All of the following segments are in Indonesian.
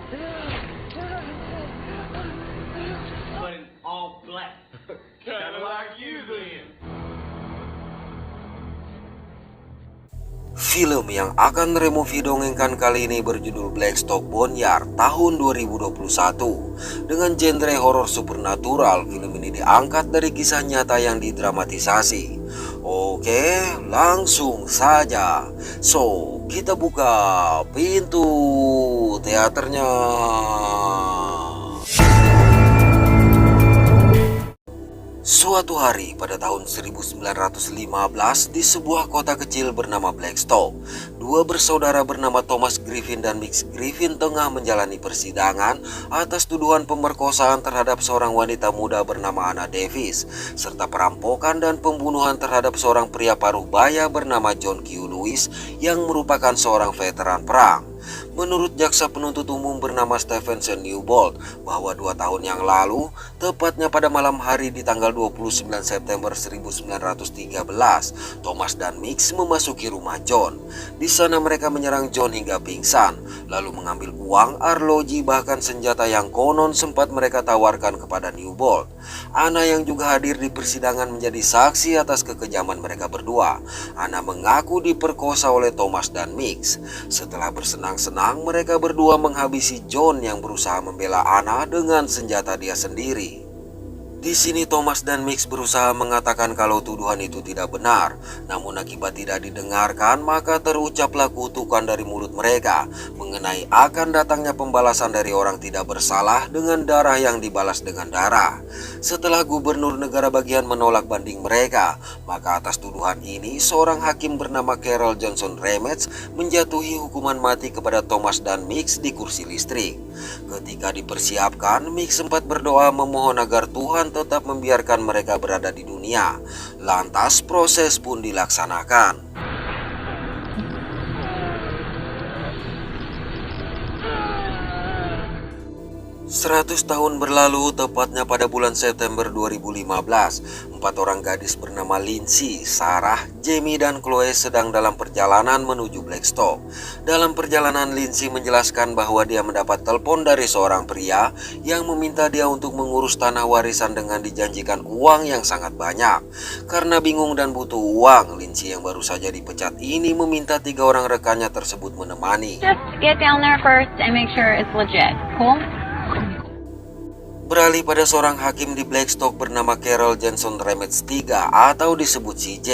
But in all black. Kinda like you then. Film yang akan Removie dongengkan kali ini berjudul Blackstock Boneyard tahun 2021. Dengan genre horor supernatural, film ini diangkat dari kisah nyata yang didramatisasi. Oke, langsung saja. So, kita buka pintu teaternya. Suatu hari pada tahun 1915 di sebuah kota kecil bernama Blackstock, dua bersaudara bernama Thomas Griffin dan Mix Griffin tengah menjalani persidangan atas tuduhan pemerkosaan terhadap seorang wanita muda bernama Anna Davis, serta perampokan dan pembunuhan terhadap seorang pria paruh baya bernama John Q. Lewis yang merupakan seorang veteran perang. Menurut jaksa penuntut umum bernama Stephenson Newbold, bahwa 2 tahun yang lalu, tepatnya pada malam hari di tanggal 29 September 1913, Thomas dan Mix memasuki rumah John. Di sana mereka menyerang John hingga pingsan, lalu mengambil uang, arloji, bahkan senjata yang konon sempat mereka tawarkan kepada Newbold. Anna yang juga hadir di persidangan menjadi saksi atas kekejaman mereka berdua. Anna mengaku diperkosa oleh Thomas dan Mix. Setelah bersenang-senang, mereka berdua menghabisi John yang berusaha membela Anna dengan senjata dia sendiri. Di sini Thomas dan Mix berusaha mengatakan kalau tuduhan itu tidak benar. Namun akibat tidak didengarkan, maka terucaplah kutukan dari mulut mereka mengenai akan datangnya pembalasan dari orang tidak bersalah dengan darah yang dibalas dengan darah. Setelah gubernur negara bagian menolak banding mereka, maka atas tuduhan ini seorang hakim bernama Carol Johnson Remets menjatuhi hukuman mati kepada Thomas dan Mix di kursi listrik. Ketika dipersiapkan, Mix sempat berdoa memohon agar Tuhan tetap membiarkan mereka berada di dunia. Lantas proses pun dilaksanakan. 100 tahun berlalu, tepatnya pada bulan September 2015, 4 orang gadis bernama Lindsay, Sarah, Jamie, dan Chloe sedang dalam perjalanan menuju Blackstock. Dalam perjalanan, Lindsay menjelaskan bahwa dia mendapat telepon dari seorang pria yang meminta dia untuk mengurus tanah warisan dengan dijanjikan uang yang sangat banyak. Karena bingung dan butuh uang, Lindsay yang baru saja dipecat ini meminta 3 orang rekannya tersebut menemani. Just get down there first and make sure it's legit. Cool? Beralih pada seorang hakim di Blackstock bernama Carol Johnson Remets III atau disebut CJ.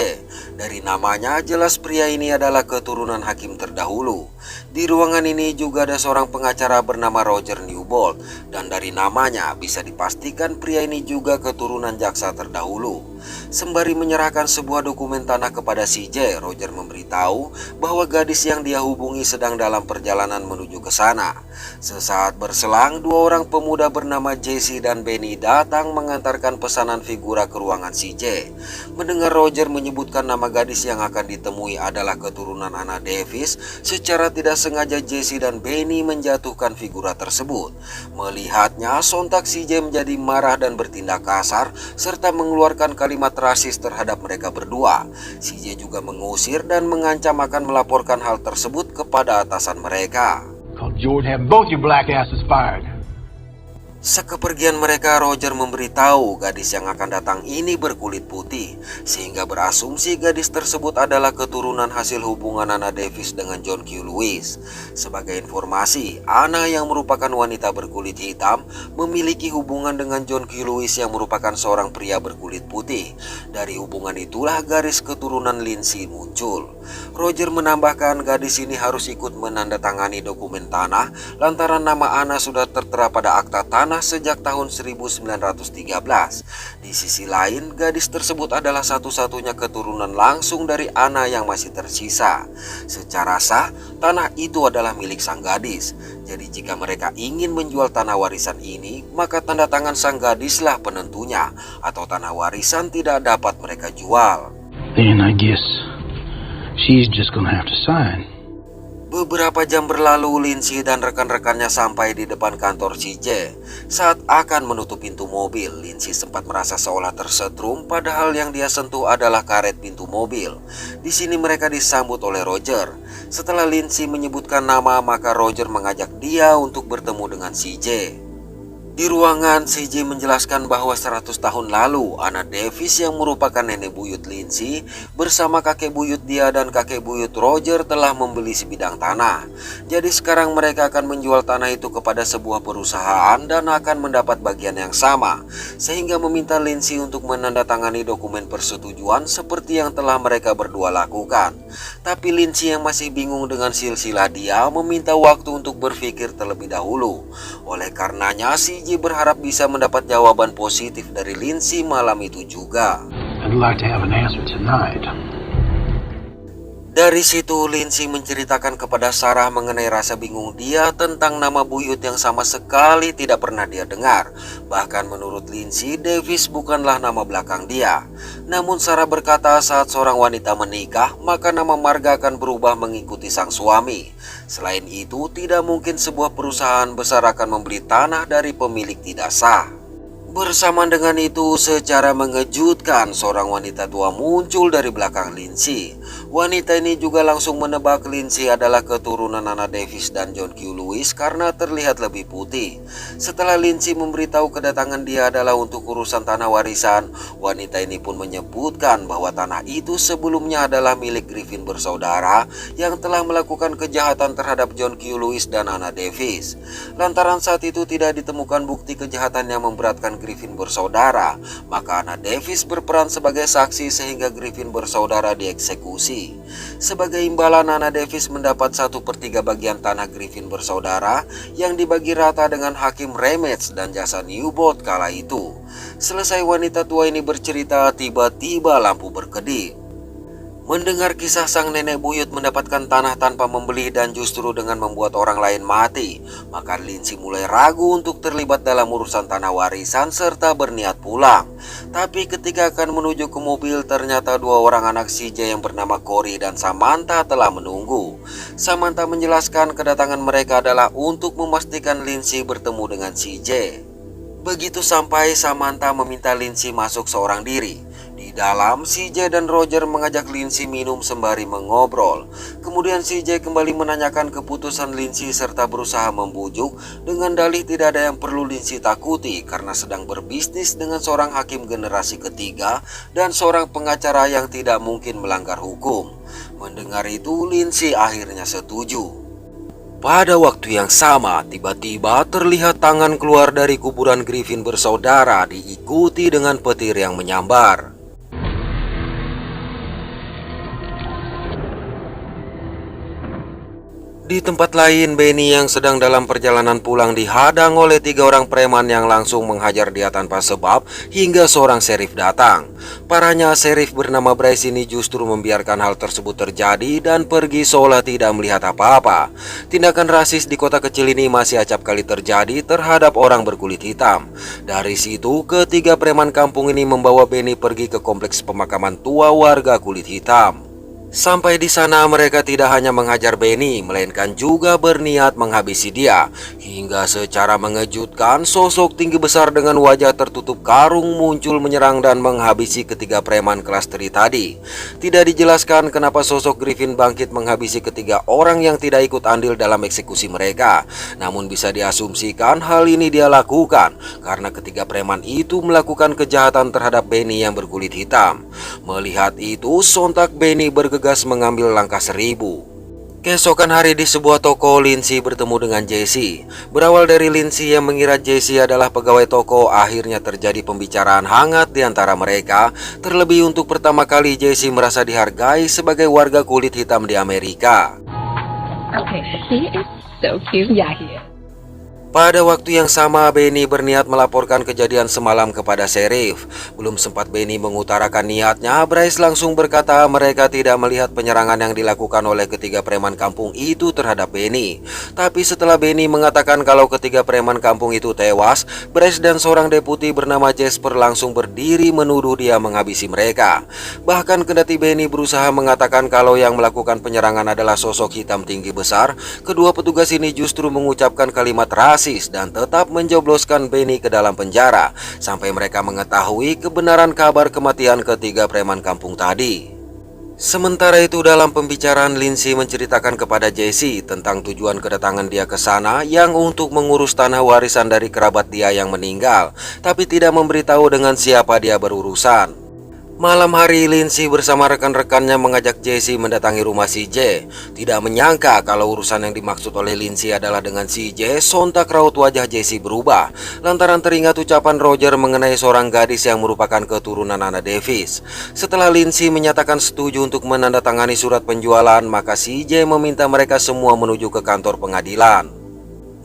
Dari namanya jelas pria ini adalah keturunan hakim terdahulu. Di ruangan ini juga ada seorang pengacara bernama Roger Newbold, dan dari namanya bisa dipastikan pria ini juga keturunan jaksa terdahulu. Sembari menyerahkan sebuah dokumen tanah kepada CJ, Roger memberitahu bahwa gadis yang dia hubungi sedang dalam perjalanan menuju ke sana. Sesaat berselang, 2 orang pemuda bernama Jesse dan Benny datang mengantarkan pesanan figura ke ruangan CJ. Mendengar Roger menyebutkan nama gadis yang akan ditemui adalah keturunan Anna Davis, secara tidak sengaja Jesse dan Benny menjatuhkan figura tersebut. Melihatnya, sontak CJ menjadi marah dan bertindak kasar serta mengeluarkan kalimat rasis terhadap mereka berdua. CJ juga mengusir dan mengancam akan melaporkan hal tersebut kepada atasan mereka. George, have both your black asses fired. Sekepergian mereka, Roger memberitahu gadis yang akan datang ini berkulit putih, sehingga berasumsi gadis tersebut adalah keturunan hasil hubungan Anna Davis dengan John Q. Lewis. Sebagai informasi, Anna yang merupakan wanita berkulit hitam memiliki hubungan dengan John Q. Lewis yang merupakan seorang pria berkulit putih. Dari hubungan itulah garis keturunan Lindsay muncul. Roger menambahkan gadis ini harus ikut menandatangani dokumen tanah lantaran nama Anna sudah tertera pada akta tanah sejak tahun 1913. Di sisi lain, gadis tersebut adalah satu-satunya keturunan langsung dari Anna yang masih tersisa. Secara sah, tanah itu adalah milik sang gadis. Jadi jika mereka ingin menjual tanah warisan ini, maka tanda tangan sang gadislah penentunya, atau tanah warisan tidak dapat mereka jual. Then I guess she's just gonna have to sign. Beberapa jam berlalu, Lindsay dan rekan-rekannya sampai di depan kantor CJ. Saat akan menutup pintu mobil, Lindsay sempat merasa seolah tersetrum, padahal yang dia sentuh adalah karet pintu mobil. Di sini mereka disambut oleh Roger. Setelah Lindsay menyebutkan nama, maka Roger mengajak dia untuk bertemu dengan CJ. Di ruangan, CJ menjelaskan bahwa 100 tahun lalu, Anna Davis yang merupakan nenek buyut Lindsay bersama kakek buyut dia dan kakek buyut Roger telah membeli sebidang tanah. Jadi sekarang mereka akan menjual tanah itu kepada sebuah perusahaan dan akan mendapat bagian yang sama, sehingga meminta Lindsay untuk menandatangani dokumen persetujuan seperti yang telah mereka berdua lakukan. Tapi Lindsay yang masih bingung dengan silsilah dia meminta waktu untuk berpikir terlebih dahulu. Oleh karenanya, CJ berharap bisa mendapat jawaban positif dari Lindsay malam itu juga. I'd like to have an answer tonight. Dari situ Lindsay menceritakan kepada Sarah mengenai rasa bingung dia tentang nama buyut yang sama sekali tidak pernah dia dengar. Bahkan menurut Lindsay, Davis bukanlah nama belakang dia. Namun Sarah berkata saat seorang wanita menikah, maka nama marga akan berubah mengikuti sang suami. Selain itu, tidak mungkin sebuah perusahaan besar akan membeli tanah dari pemilik tidak sah. Bersamaan dengan itu, secara mengejutkan, seorang wanita tua muncul dari belakang Lindsay. Wanita ini juga langsung menebak Lindsay adalah keturunan Anna Davis dan John Q. Lewis karena terlihat lebih putih. Setelah Lindsay memberitahu kedatangan dia adalah untuk urusan tanah warisan, wanita ini pun menyebutkan bahwa tanah itu sebelumnya adalah milik Griffin bersaudara yang telah melakukan kejahatan terhadap John Q. Lewis dan Anna Davis. Lantaran saat itu tidak ditemukan bukti kejahatan yang memberatkan Griffin bersaudara, maka Anna Davis berperan sebagai saksi sehingga Griffin bersaudara dieksekusi. Sebagai imbalan, Anna Davis mendapat 1/3 bagian tanah Griffin bersaudara yang dibagi rata dengan Hakim Remetz dan jasa Newbold kala itu. Selesai wanita tua ini bercerita, tiba-tiba lampu berkedip. Mendengar kisah sang nenek buyut mendapatkan tanah tanpa membeli dan justru dengan membuat orang lain mati, maka Lindsay mulai ragu untuk terlibat dalam urusan tanah warisan serta berniat pulang. Tapi ketika akan menuju ke mobil, ternyata dua orang anak CJ yang bernama Corey dan Samantha telah menunggu. Samantha menjelaskan kedatangan mereka adalah untuk memastikan Lindsay bertemu dengan CJ. Begitu sampai, Samantha meminta Lindsay masuk seorang diri. Di dalam, CJ dan Roger mengajak Lindsay minum sembari mengobrol. Kemudian CJ kembali menanyakan keputusan Lindsay serta berusaha membujuk dengan dalih tidak ada yang perlu Lindsay takuti karena sedang berbisnis dengan seorang hakim generasi ketiga dan seorang pengacara yang tidak mungkin melanggar hukum. Mendengar itu, Lindsay akhirnya setuju. Pada waktu yang sama, tiba-tiba terlihat tangan keluar dari kuburan Griffin bersaudara diikuti dengan petir yang menyambar. Di tempat lain, Benny yang sedang dalam perjalanan pulang dihadang oleh 3 orang preman yang langsung menghajar dia tanpa sebab hingga seorang sheriff datang. Parahnya, sheriff bernama Bryce ini justru membiarkan hal tersebut terjadi dan pergi seolah tidak melihat apa-apa. Tindakan rasis di kota kecil ini masih acap kali terjadi terhadap orang berkulit hitam. Dari situ, ketiga preman kampung ini membawa Benny pergi ke kompleks pemakaman tua warga kulit hitam. Sampai di sana mereka tidak hanya menghajar Benny, melainkan juga berniat menghabisi dia. Hingga secara mengejutkan, sosok tinggi besar dengan wajah tertutup karung muncul menyerang dan menghabisi ketiga preman kelas 3 tadi. Tidak dijelaskan kenapa sosok Griffin bangkit menghabisi ketiga orang yang tidak ikut andil dalam eksekusi mereka. Namun bisa diasumsikan hal ini dia lakukan karena ketiga preman itu melakukan kejahatan terhadap Benny yang berkulit hitam. Melihat itu, sontak Benny bergegas mengambil langkah 1000. Keesokan hari di sebuah toko, Lindsay bertemu dengan Jesse. Berawal dari Lindsay yang mengira Jesse adalah pegawai toko, akhirnya terjadi pembicaraan hangat di antara mereka. Terlebih untuk pertama kali Jesse merasa dihargai sebagai warga kulit hitam di Amerika. Okay, he is so cute. Yeah, he is. Pada waktu yang sama, Benny berniat melaporkan kejadian semalam kepada sheriff. Belum sempat Benny mengutarakan niatnya, Bryce langsung berkata mereka tidak melihat penyerangan yang dilakukan oleh ketiga preman kampung itu terhadap Benny. Tapi setelah Benny mengatakan kalau ketiga preman kampung itu tewas, Bryce dan seorang deputi bernama Jasper langsung berdiri menuduh dia menghabisi mereka. Bahkan kendati Benny berusaha mengatakan kalau yang melakukan penyerangan adalah sosok hitam tinggi besar, kedua petugas ini justru mengucapkan kalimat rasis dan tetap menjobloskan Benny ke dalam penjara sampai mereka mengetahui kebenaran kabar kematian ketiga preman kampung tadi. Sementara itu dalam pembicaraan, Lindsay menceritakan kepada Jesse tentang tujuan kedatangan dia ke sana yang untuk mengurus tanah warisan dari kerabat dia yang meninggal, tapi tidak memberitahu dengan siapa dia berurusan. Malam hari, Lindsay bersama rekan-rekannya mengajak Jesse mendatangi rumah CJ. Tidak menyangka kalau urusan yang dimaksud oleh Lindsay adalah dengan CJ, sontak raut wajah Jesse berubah lantaran teringat ucapan Roger mengenai seorang gadis yang merupakan keturunan Anna Davis. Setelah Lindsay menyatakan setuju untuk menandatangani surat penjualan, maka CJ meminta mereka semua menuju ke kantor pengadilan.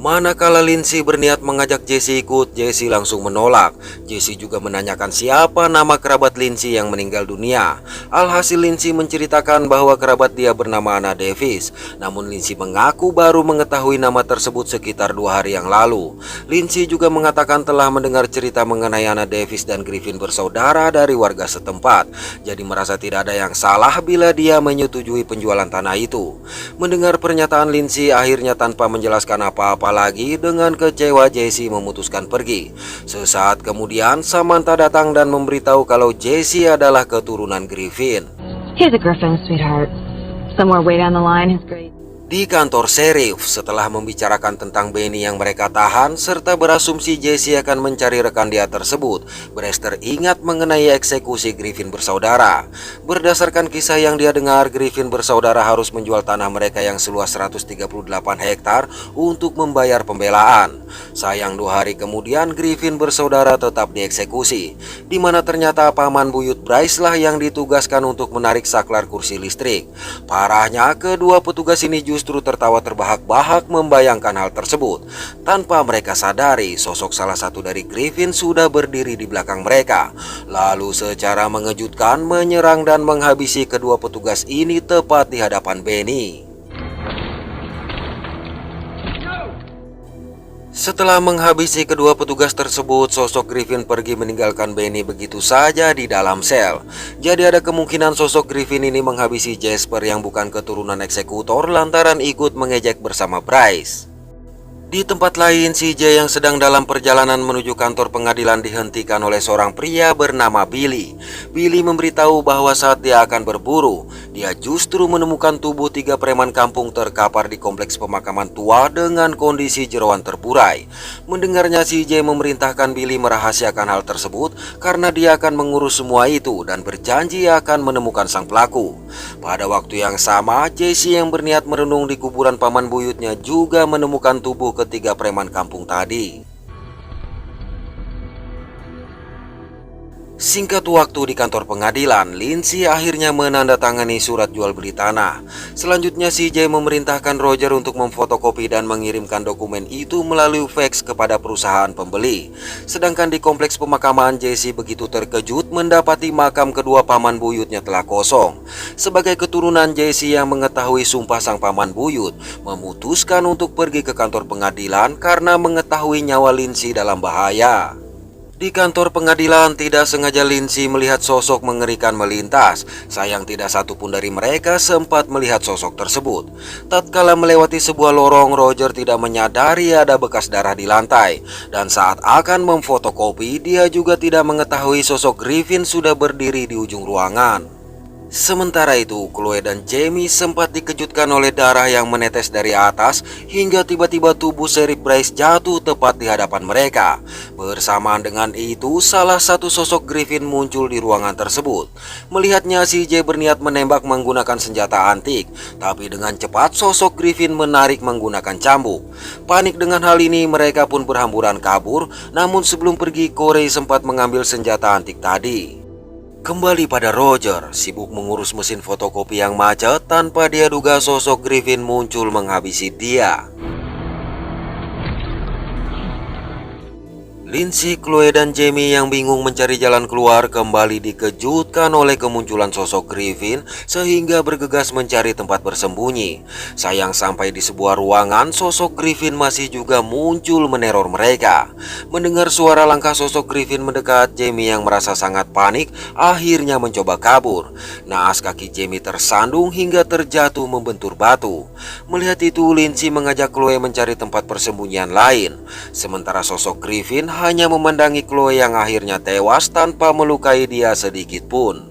Manakala Lindsay berniat mengajak Jesse ikut, Jesse langsung menolak. Jesse juga menanyakan siapa nama kerabat Lindsay yang meninggal dunia. Alhasil Lindsay menceritakan bahwa kerabat dia bernama Anna Davis. Namun Lindsay mengaku baru mengetahui nama tersebut sekitar 2 hari yang lalu. Lindsay juga mengatakan telah mendengar cerita mengenai Anna Davis dan Griffin bersaudara dari warga setempat. Jadi merasa tidak ada yang salah bila dia menyetujui penjualan tanah itu. Mendengar pernyataan Lindsay, akhirnya tanpa menjelaskan apa-apa lagi, dengan kecewa Jesse memutuskan pergi. Sesaat kemudian Samantha datang dan memberitahu kalau Jesse adalah keturunan Griffin. He's a Griffin, sweetheart. Somewhere way down the line, his great. Di kantor sheriff, setelah membicarakan tentang Benny yang mereka tahan serta berasumsi Jesse akan mencari rekan dia tersebut, Bryce teringat mengenai eksekusi Griffin bersaudara. Berdasarkan kisah yang dia dengar, Griffin bersaudara harus menjual tanah mereka yang seluas 138 hektar untuk membayar pembelaan. Sayang 2 hari kemudian Griffin bersaudara tetap dieksekusi, di mana ternyata paman buyut Bryce lah yang ditugaskan untuk menarik saklar kursi listrik. Parahnya, kedua petugas ini justru tertawa terbahak-bahak membayangkan hal tersebut. Tanpa mereka sadari, sosok salah satu dari Griffin sudah berdiri di belakang mereka, lalu secara mengejutkan menyerang dan menghabisi kedua petugas ini tepat di hadapan Benny. Setelah menghabisi kedua petugas tersebut, sosok Griffin pergi meninggalkan Benny begitu saja di dalam sel. Jadi ada kemungkinan sosok Griffin ini menghabisi Jasper yang bukan keturunan eksekutor lantaran ikut mengejek bersama Bryce. Di tempat lain, CJ yang sedang dalam perjalanan menuju kantor pengadilan dihentikan oleh seorang pria bernama Billy. Billy memberitahu bahwa saat dia akan berburu, dia justru menemukan tubuh 3 preman kampung terkapar di kompleks pemakaman tua dengan kondisi jeroan terburai. Mendengarnya, CJ memerintahkan Billy merahasiakan hal tersebut karena dia akan mengurus semua itu dan berjanji akan menemukan sang pelaku. Pada waktu yang sama, Jesse yang berniat merenung di kuburan paman buyutnya juga menemukan tubuh ketiga preman kampung tadi. Singkat waktu di kantor pengadilan, Lindsay akhirnya menandatangani surat jual beli tanah. Selanjutnya CJ memerintahkan Roger untuk memfotokopi dan mengirimkan dokumen itu melalui fax kepada perusahaan pembeli. Sedangkan di kompleks pemakaman, Jesse begitu terkejut mendapati makam kedua paman buyutnya telah kosong. Sebagai keturunan Jesse yang mengetahui sumpah sang paman buyut, memutuskan untuk pergi ke kantor pengadilan karena mengetahui nyawa Lindsay dalam bahaya. Di kantor pengadilan, tidak sengaja Lindsay melihat sosok mengerikan melintas. Sayang tidak satu pun dari mereka sempat melihat sosok tersebut. Tatkala melewati sebuah lorong, Roger tidak menyadari ada bekas darah di lantai. Dan saat akan memfotokopi, dia juga tidak mengetahui sosok Griffin sudah berdiri di ujung ruangan. Sementara itu, Chloe dan Jamie sempat dikejutkan oleh darah yang menetes dari atas hingga tiba-tiba tubuh Sheriff Bryce jatuh tepat di hadapan mereka. Bersamaan dengan itu, salah satu sosok Griffin muncul di ruangan tersebut. Melihatnya, CJ berniat menembak menggunakan senjata antik, tapi dengan cepat sosok Griffin menarik menggunakan cambuk. Panik dengan hal ini, mereka pun berhamburan kabur. Namun sebelum pergi, Corey sempat mengambil senjata antik tadi. Kembali pada Roger, sibuk mengurus mesin fotokopi yang macet tanpa dia duga sosok Griffin muncul menghabisi dia. Lindsay, Chloe, dan Jamie yang bingung mencari jalan keluar kembali dikejutkan oleh kemunculan sosok Griffin sehingga bergegas mencari tempat bersembunyi. Sayang sampai di sebuah ruangan, sosok Griffin masih juga muncul meneror mereka. Mendengar suara langkah sosok Griffin mendekat, Jamie yang merasa sangat panik akhirnya mencoba kabur. Naas kaki Jamie tersandung hingga terjatuh membentur batu. Melihat itu, Lindsay mengajak Chloe mencari tempat persembunyian lain. Sementara sosok Griffin hanya memandangi Chloe yang akhirnya tewas tanpa melukai dia sedikit pun.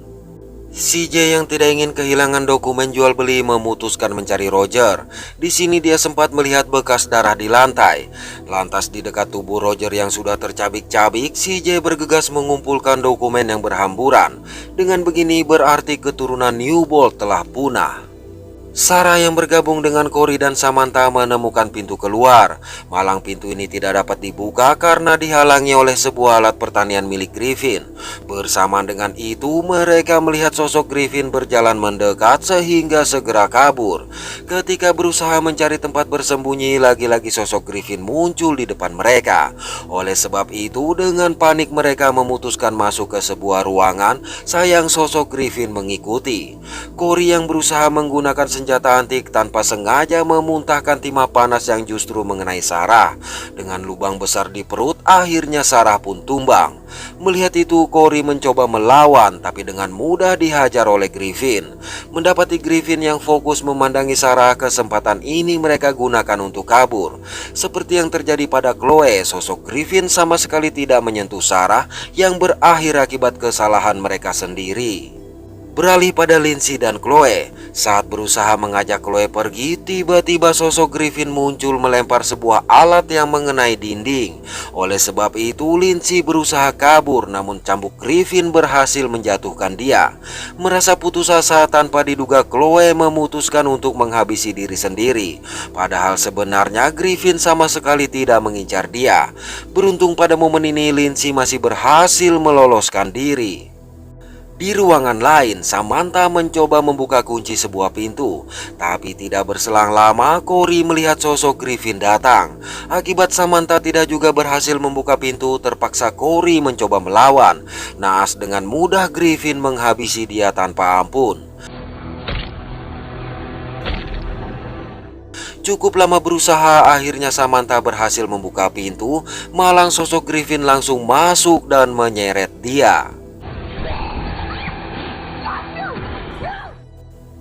CJ yang tidak ingin kehilangan dokumen jual beli memutuskan mencari Roger. Di sini dia sempat melihat bekas darah di lantai. Lantas di dekat tubuh Roger yang sudah tercabik-cabik, CJ bergegas mengumpulkan dokumen yang berhamburan. Dengan begini berarti keturunan New Bolt telah punah. Sarah yang bergabung dengan Cory dan Samantha menemukan pintu keluar. Malang pintu ini tidak dapat dibuka karena dihalangi oleh sebuah alat pertanian milik Griffin. Bersamaan dengan itu, mereka melihat sosok Griffin berjalan mendekat sehingga segera kabur. Ketika berusaha mencari tempat bersembunyi, lagi-lagi sosok Griffin muncul di depan mereka. Oleh sebab itu, dengan panik mereka memutuskan masuk ke sebuah ruangan. Sayang sosok Griffin mengikuti. Cory yang berusaha menggunakan senjata antik tanpa sengaja memuntahkan timah panas yang justru mengenai Sarah. Dengan lubang besar di perut, akhirnya Sarah pun tumbang. Melihat itu, Cory mencoba melawan tapi dengan mudah dihajar oleh Griffin. Mendapati Griffin yang fokus memandangi Sarah, kesempatan ini mereka gunakan untuk kabur. Seperti yang terjadi pada Chloe, sosok Griffin sama sekali tidak menyentuh Sarah yang berakhir akibat kesalahan mereka sendiri. Beralih pada Lindsay dan Chloe. Saat berusaha mengajak Chloe pergi, tiba-tiba sosok Griffin muncul melempar sebuah alat yang mengenai dinding. Oleh sebab itu, Lindsay berusaha kabur, namun cambuk Griffin berhasil menjatuhkan dia. Merasa putus asa tanpa diduga, Chloe memutuskan untuk menghabisi diri sendiri. Padahal sebenarnya Griffin sama sekali tidak mengincar dia. Beruntung pada momen ini Lindsay masih berhasil meloloskan diri. Di ruangan lain, Samantha mencoba membuka kunci sebuah pintu. Tapi tidak berselang lama, Cory melihat sosok Griffin datang. Akibat Samantha tidak juga berhasil membuka pintu, terpaksa Cory mencoba melawan. Naas dengan mudah Griffin menghabisi dia tanpa ampun. Cukup lama berusaha, akhirnya Samantha berhasil membuka pintu. Malang sosok Griffin langsung masuk dan menyeret dia.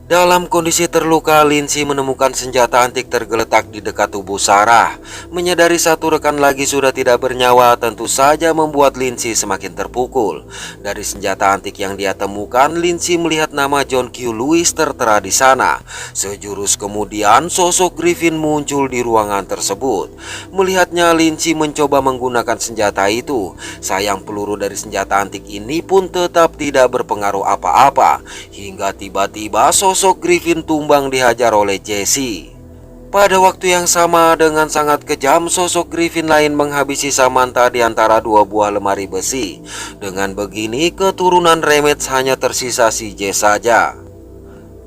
Dalam kondisi terluka, Lindsay menemukan senjata antik tergeletak di dekat tubuh Sarah. Menyadari satu rekan lagi sudah tidak bernyawa, tentu saja membuat Lindsay semakin terpukul. Dari senjata antik yang dia temukan, Lindsay melihat nama John Q. Lewis tertera di sana. Sejurus kemudian, sosok Griffin muncul di ruangan tersebut. Melihatnya, Lindsay mencoba menggunakan senjata itu. Sayang peluru dari senjata antik ini pun tetap tidak berpengaruh apa-apa. Hingga tiba-tiba sosok Griffin tumbang dihajar oleh Jesse. Pada waktu yang sama, dengan sangat kejam, sosok Griffin lain menghabisi Samantha di antara dua buah lemari besi. Dengan begini, keturunan Remets hanya tersisa CJ saja.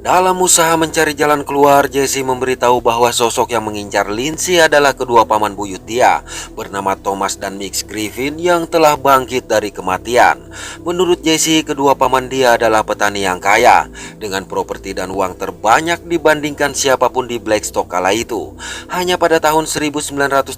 Dalam usaha mencari jalan keluar, Jesse memberitahu bahwa sosok yang mengincar Lindsay adalah kedua paman buyut dia, bernama Thomas dan Mix Griffin yang telah bangkit dari kematian. Menurut Jesse, kedua paman dia adalah petani yang kaya, dengan properti dan uang terbanyak dibandingkan siapapun di Blackstock kala itu. Hanya pada tahun 1913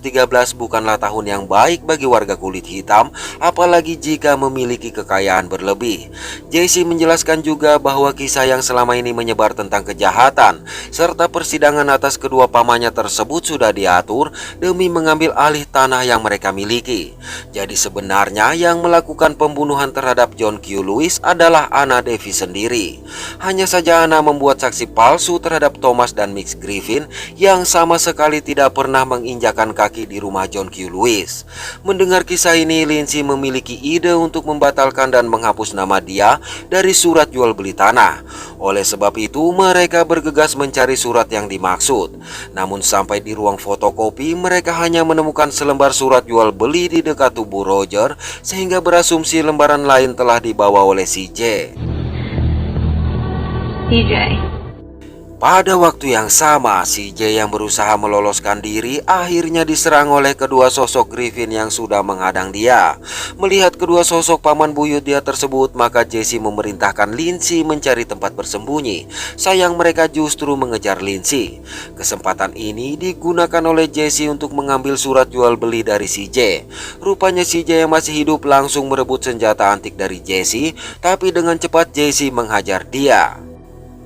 bukanlah tahun yang baik bagi warga kulit hitam, apalagi jika memiliki kekayaan berlebih. Jesse menjelaskan juga bahwa kisah yang selama ini menyebar tentang kejahatan serta persidangan atas kedua pamannya tersebut sudah diatur demi mengambil alih tanah yang mereka miliki. Jadi sebenarnya yang melakukan pembunuhan terhadap John Q. Lewis adalah Anna Devi sendiri. Hanya saja Anna membuat saksi palsu terhadap Thomas dan Mix Griffin yang sama sekali tidak pernah menginjakan kaki di rumah John Q. Lewis. Mendengar kisah ini, Lindsay memiliki ide untuk membatalkan dan menghapus nama dia dari surat jual beli tanah. Oleh sebab itu, mereka bergegas mencari surat yang dimaksud. Namun sampai di ruang fotokopi, mereka hanya menemukan selembar surat jual beli di dekat tubuh Roger, sehingga berasumsi lembaran lain telah dibawa oleh CJ. CJ. Pada waktu yang sama, CJ yang berusaha meloloskan diri akhirnya diserang oleh kedua sosok Griffin yang sudah menghadang dia. Melihat kedua sosok paman buyut dia tersebut, maka Jesse memerintahkan Lindsay mencari tempat bersembunyi. Sayang mereka justru mengejar Lindsay. Kesempatan ini digunakan oleh Jesse untuk mengambil surat jual beli dari CJ. Rupanya CJ yang masih hidup langsung merebut senjata antik dari Jesse, tapi dengan cepat Jesse menghajar dia.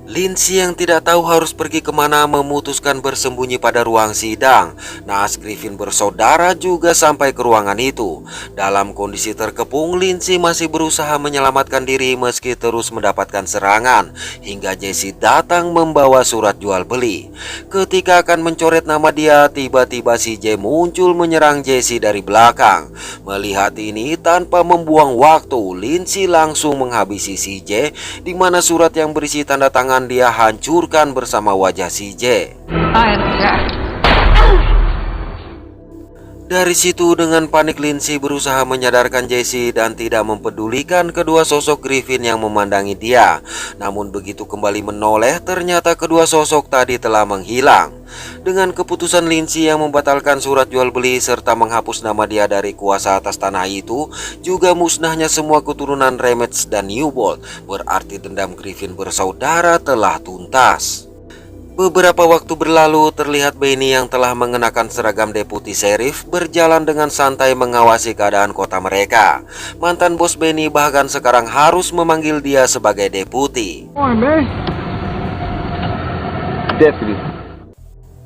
Lindsay yang tidak tahu harus pergi kemana memutuskan bersembunyi pada ruang sidang. Naas Griffin bersaudara juga sampai ke ruangan itu. Dalam kondisi terkepung, Lindsay masih berusaha menyelamatkan diri meski terus mendapatkan serangan, hingga Jesse datang membawa surat jual beli. Ketika akan mencoret nama dia, tiba-tiba CJ muncul menyerang Jesse dari belakang. Melihat ini, tanpa membuang waktu, Lindsay langsung menghabisi CJ, di mana surat yang berisi tanda tangan dia hancurkan bersama wajah CJ. Dari situ dengan panik Lindsay berusaha menyadarkan Jesse dan tidak mempedulikan kedua sosok Griffin yang memandangi dia. Namun begitu kembali menoleh, ternyata kedua sosok tadi telah menghilang. Dengan keputusan Lindsay yang membatalkan surat jual beli serta menghapus nama dia dari kuasa atas tanah itu, juga musnahnya semua keturunan Ramage dan Newbold, berarti dendam Griffin bersaudara telah tuntas. Beberapa waktu berlalu, terlihat Benny yang telah mengenakan seragam deputi sheriff berjalan dengan santai mengawasi keadaan kota mereka. Mantan bos Benny bahkan sekarang harus memanggil dia sebagai deputi.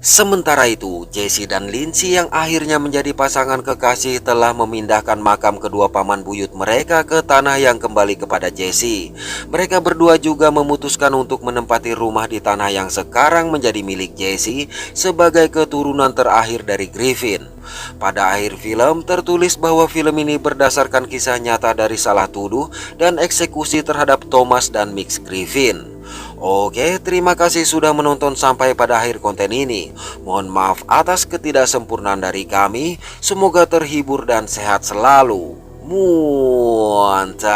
Sementara itu, Jesse dan Lindsay yang akhirnya menjadi pasangan kekasih telah memindahkan makam kedua paman buyut mereka ke tanah yang kembali kepada Jesse. Mereka berdua juga memutuskan untuk menempati rumah di tanah yang sekarang menjadi milik Jesse sebagai keturunan terakhir dari Griffin. Pada akhir film tertulis bahwa film ini berdasarkan kisah nyata dari salah tuduh dan eksekusi terhadap Thomas dan Mix Griffin. Oke, terima kasih sudah menonton sampai pada akhir konten ini. Mohon maaf atas ketidaksempurnaan dari kami. Semoga terhibur dan sehat selalu. Mantap.